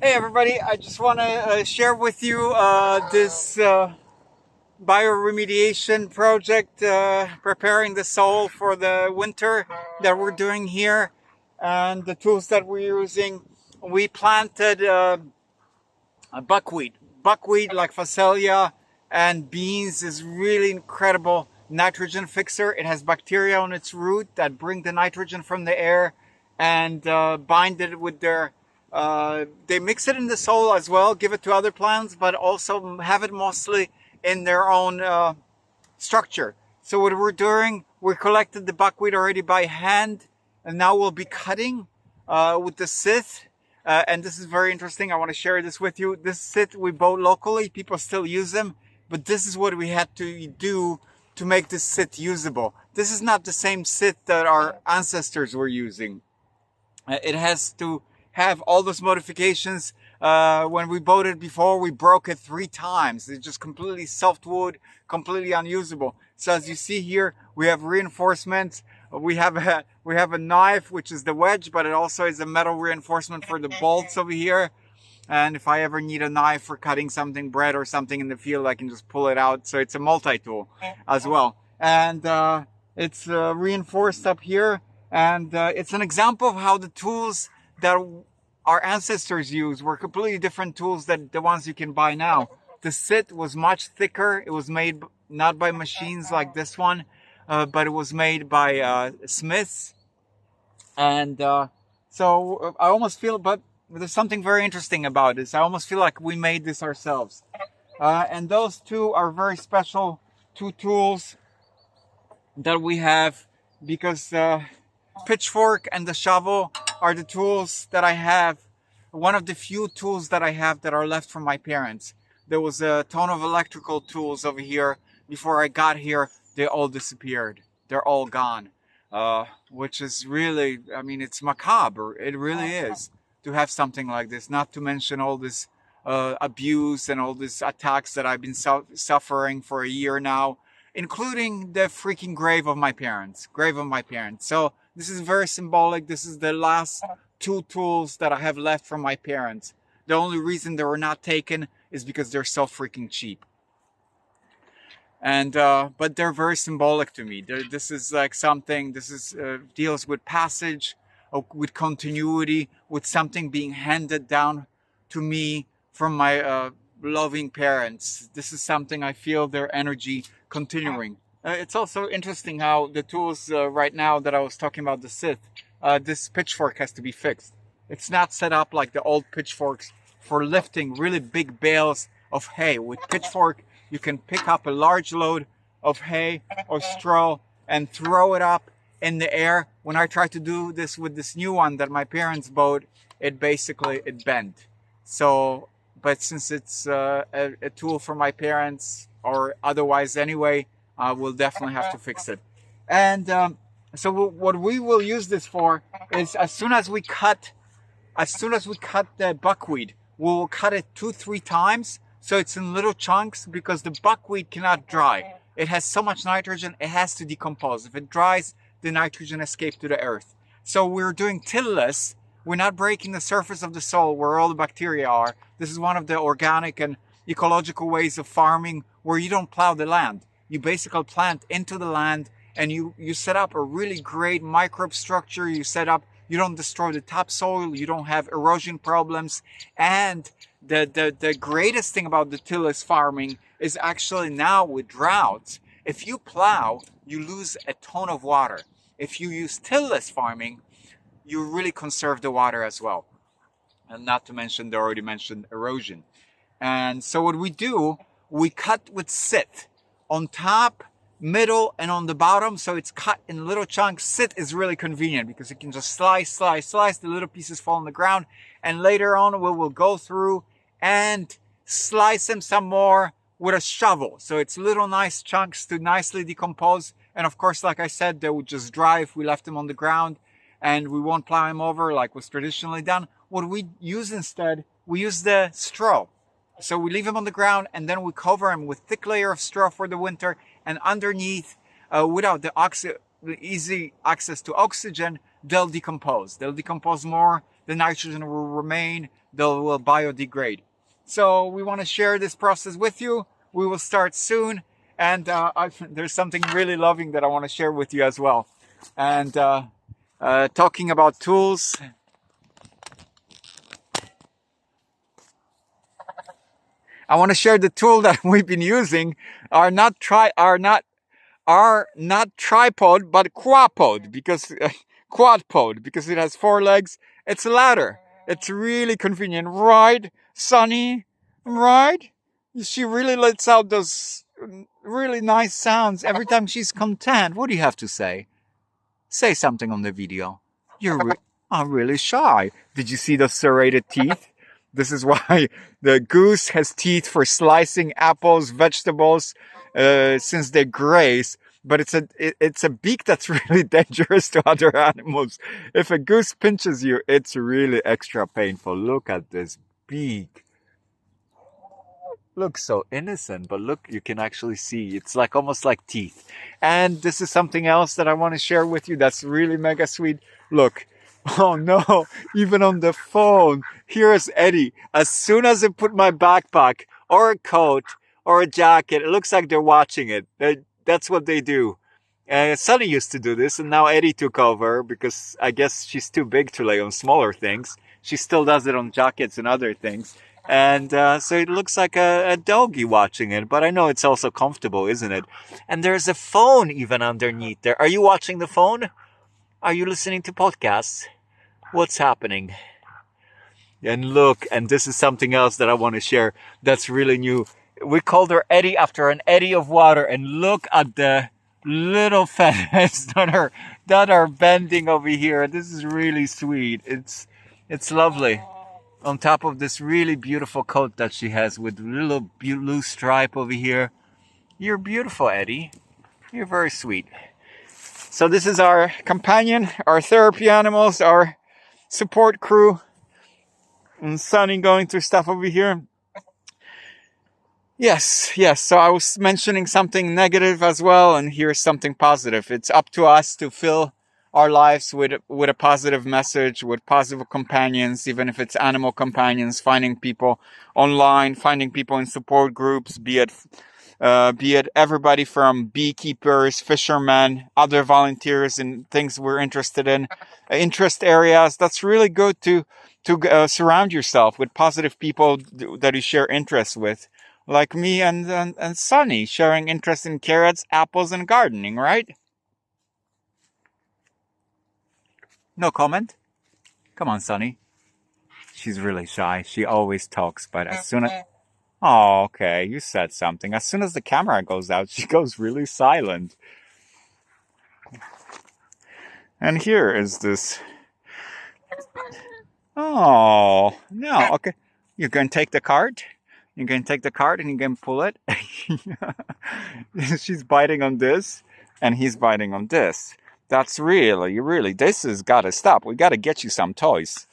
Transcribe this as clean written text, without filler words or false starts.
Hey everybody, I just want to share with you this bioremediation project, preparing the soil for the winter that we're doing here, and the tools that we're using. We planted buckwheat. Buckwheat like Phacelia and beans is really incredible nitrogen fixer. It has bacteria on its root that bring the nitrogen from the air and bind it with their they mix it in the soil as well, give it to other plants, but also have it mostly in their own structure. So what we're doing, we collected the buckwheat already by hand, and now we'll be cutting with the scythe. And this is very interesting. I want to share this with you. This scythe we bought locally. People still use them, but this is what we had to do to make this scythe usable. This is not the same scythe that our ancestors were using. It has to have all those modifications. When we bought it before, we broke it 3 times. It's just completely soft wood, completely unusable. So as you see here, we have reinforcements. We have a knife, which is the wedge, but it also is a metal reinforcement for the bolts over here. And if I ever need a knife for cutting something, bread or something in the field, I can just pull it out. So it's a multi-tool as well. And it's reinforced up here. And it's an example of how the tools that our ancestors used were completely different tools than the ones you can buy now. The scythe was much thicker. It was made not by machines like this one, but it was made by smiths. And so I almost feel, but there's something very interesting about this. I almost feel like we made this ourselves. And those two are very special 2 tools that we have, because pitchfork and the shovel are the tools that I have. One of the few tools that I have that are left from my parents. There was a ton of electrical tools over here. Before I got here, they all disappeared. They're all gone. Which is really, I mean, it's macabre. It really is to have something like this. Not to mention all this abuse and all these attacks that I've been suffering for a year now, including the freaking grave of my parents. So this is very symbolic. This is the last 2 tools that I have left from my parents. The only reason they were not taken is because they're so freaking cheap. And but they're very symbolic to me. This is like something. This is deals with passage, with continuity, with something being handed down to me from my loving parents. This is something I feel their energy continuing. It's also interesting how the tools right now that I was talking about, the scythe, this pitchfork has to be fixed. It's not set up like the old pitchforks for lifting really big bales of hay. With pitchfork, you can pick up a large load of hay or straw and throw it up in the air. When I tried to do this with this new one that my parents bought, it bent. So, but since it's a tool for my parents, or otherwise anyway, we'll definitely have to fix it. And so what we will use this for is as soon as we cut the buckwheat, we'll cut it 2-3 times so it's in little chunks, because the buckwheat cannot dry. It has so much nitrogen, it has to decompose. If it dries, the nitrogen escapes to the earth. So we're doing tilless. We're not breaking the surface of the soil where all the bacteria are. This is one of the organic and ecological ways of farming where you don't plow the land. You basically plant into the land, and you set up a really great microbe structure. You don't destroy the topsoil. You don't have erosion problems. And the greatest thing about the tilless farming is actually now with droughts, if you plow, you lose a ton of water. If you use tilless farming, you really conserve the water as well. And not to mention the already mentioned erosion. And so what we do, we cut with scythe on top, middle, and on the bottom. So it's cut in little chunks. Scythe is really convenient because you can just slice. The little pieces fall on the ground. And later on, we will go through and slice them some more with a shovel. So it's little nice chunks to nicely decompose. And of course, like I said, they would just dry if we left them on the ground, and we won't plow them over like was traditionally done. What we use instead, we use the straw. So we leave them on the ground, and then we cover them with thick layer of straw for the winter, and underneath, without the easy access to oxygen, they'll decompose. They'll decompose more, the nitrogen will remain, they will biodegrade. So we want to share this process with you. We will start soon. And there's something really loving that I want to share with you as well. And talking about tools, I want to share the tool that we've been using are not tripod, but quadpod, because quadpod, because it has 4 legs. It's a ladder. It's really convenient, right, Sunny? Right? She really lets out those really nice sounds every time she's content. What do you have to say? Say something on the video. I'm really shy. Did you see the serrated teeth? This is why the goose has teeth for slicing apples, vegetables, since they graze. But it's a beak that's really dangerous to other animals. If a goose pinches you, it's really extra painful. Look at this beak. Looks so innocent, but look, you can actually see it's like almost like teeth. And this is something else that I want to share with you that's really mega sweet. Look. Oh no, even on the phone. Here's Eddie. As soon as I put my backpack or a coat or a jacket, it looks like they're watching it. That's what they do. Sunny used to do this, and now Eddie took over because I guess she's too big to lay on smaller things. She still does it on jackets and other things. And so it looks like a doggy watching it, but I know it's also comfortable, isn't it? And there's a phone even underneath there. Are you watching the phone? Are you listening to podcasts? What's happening? And look, and this is something else that I want to share that's really new. We called her Eddie after an eddy of water, and look at the little feathers that are bending over here. This is really sweet. It's lovely. On top of this really beautiful coat that she has with a little blue stripe over here. You're beautiful, Eddie. You're very sweet. So this is our companion, our therapy animals, our support crew. And Sunny going through stuff over here. Yes. So I was mentioning something negative as well, and here's something positive. It's up to us to fill our lives with a positive message, with positive companions, even if it's animal companions, finding people online, finding people in support groups, be it everybody from beekeepers, fishermen, other volunteers in things we're interested in, interest areas. That's really good to surround yourself with positive people that you share interests with, like me and Sunny, sharing interest in carrots, apples, and gardening, right? No comment? Come on, Sunny. She's really shy. She always talks, but as soon as... Oh, okay, you said something. As soon as the camera goes out, she goes really silent. And here is this... Oh, no, okay. You can take the card? You can take the card and you can pull it. She's biting on this, and he's biting on this. That's really, this has got to stop. We got to get you some toys.